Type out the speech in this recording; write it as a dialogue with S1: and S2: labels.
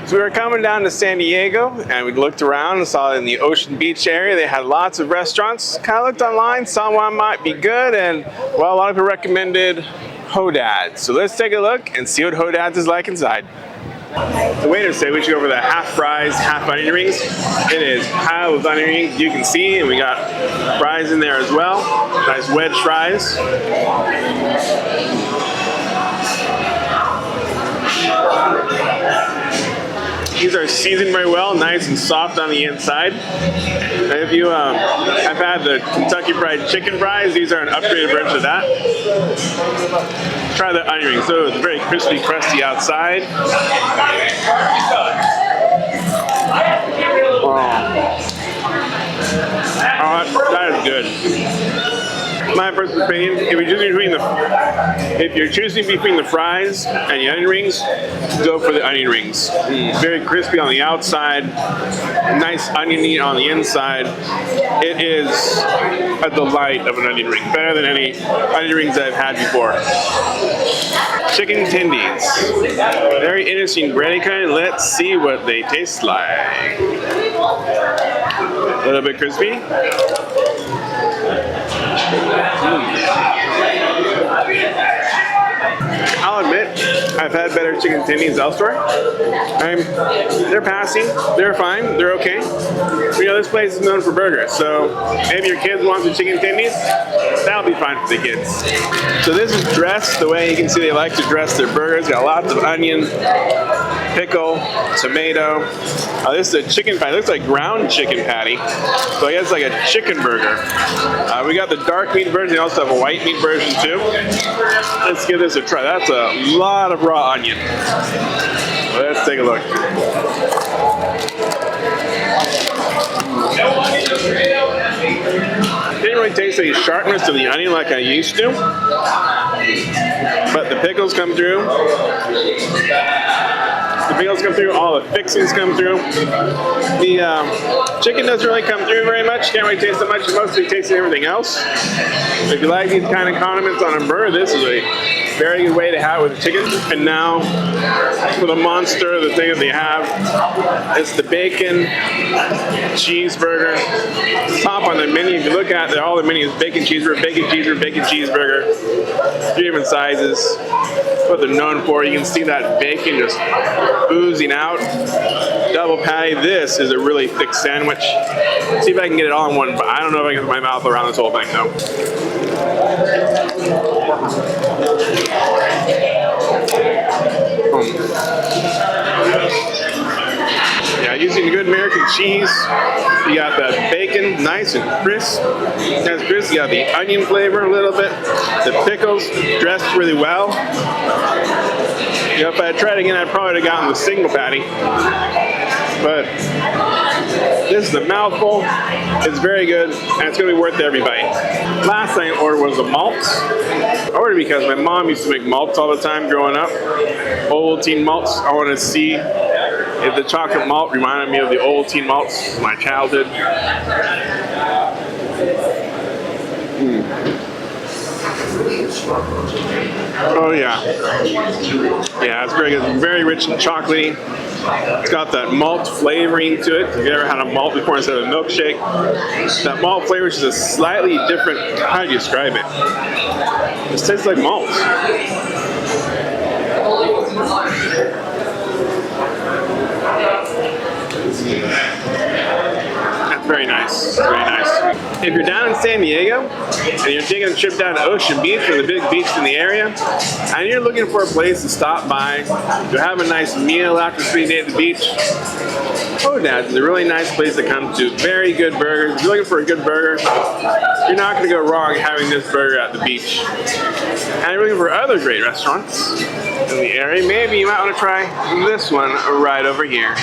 S1: So we were coming down to San Diego and we looked around and saw in the Ocean Beach area they had lots of restaurants. Kind of looked online, saw one might be good, and well, a lot of people recommended Hodads. So let's take a look and see what Hodads is like inside. The waiter said we should go over the half fries, half onion rings. It is piled with onion rings, you can see, and we got fries in there as well. Nice wedge fries. These are seasoned very well, nice and soft on the inside. And if you have had the Kentucky Fried Chicken fries, these are an upgraded version of that. Try the onion rings. So it's very crispy, crusty outside. That is good. My personal opinion, if you're choosing between the fries and the onion rings, go for the onion rings. Very crispy on the outside, nice oniony on the inside. It is a delight of an onion ring, better than any onion rings I've had before. Chicken tendies, very interesting bready kind. Let's see what they taste like. A little bit crispy. I'll admit, I've had better chicken tendies elsewhere. They're passing, they're fine, they're okay. But, you know, this place is known for burgers, so maybe your kids want some chicken tendies, that'll be fine for the kids. So this is dressed the way you can see they like to dress their burgers. Got lots of onion, pickle, tomato. This is a chicken patty. It looks like ground chicken patty. So I guess it's like a chicken burger. We got the dark meat version. We also have a white meat version too. Let's give this a try. That's a lot of raw onion. Let's take a look. Didn't really taste any sharpness of the onion like I used to, but the pickles come through. The pickles come through, all the fixings come through. The chicken doesn't really come through very much, can't really taste it much, mostly tasting everything else. If you like these kind of condiments on a burger, this is a very good way to have it with the chicken. And now, for the monster, the thing that they have, it's the bacon cheeseburger. Top on the menu, if you look at it, all the menu is bacon cheeseburger, bacon cheeseburger, bacon cheeseburger. 3 different sizes. What they're known for, you can see that bacon just oozing out. Double patty. This is a really thick sandwich. See if I can get it all in one, but I don't know if I can get my mouth around this whole thing though. Yeah, using good American cheese. You got the bacon, nice and crisp. That's crisp. You got the onion flavor a little bit. The pickles dressed really well. You know, if I had tried again, I'd probably have gotten the single patty. But this is a mouthful. It's very good, and it's going to be worth every bite. Last thing I ordered was a malt. I ordered because my mom used to make malts all the time growing up. Ovaltine malts. I wanted to see if the chocolate malt reminded me of the Ovaltine malts from my childhood. Oh yeah. Yeah, it's very good. Very rich and chocolatey. It's got that malt flavoring to it. If you've ever had a malt before instead of a milkshake, that malt flavor is just slightly different. How do you describe it? It tastes like malt. That's very nice. Very nice. If you're down in San Diego and you're taking a trip down to Ocean Beach, one of the big beaches in the area, and you're looking for a place to stop by to have a nice meal after 3 days at the beach, Hodads is a really nice place to come to. Very good burgers. If you're looking for a good burger, you're not going to go wrong having this burger at the beach. And you're looking for other great restaurants in the area, maybe you might want to try this one right over here.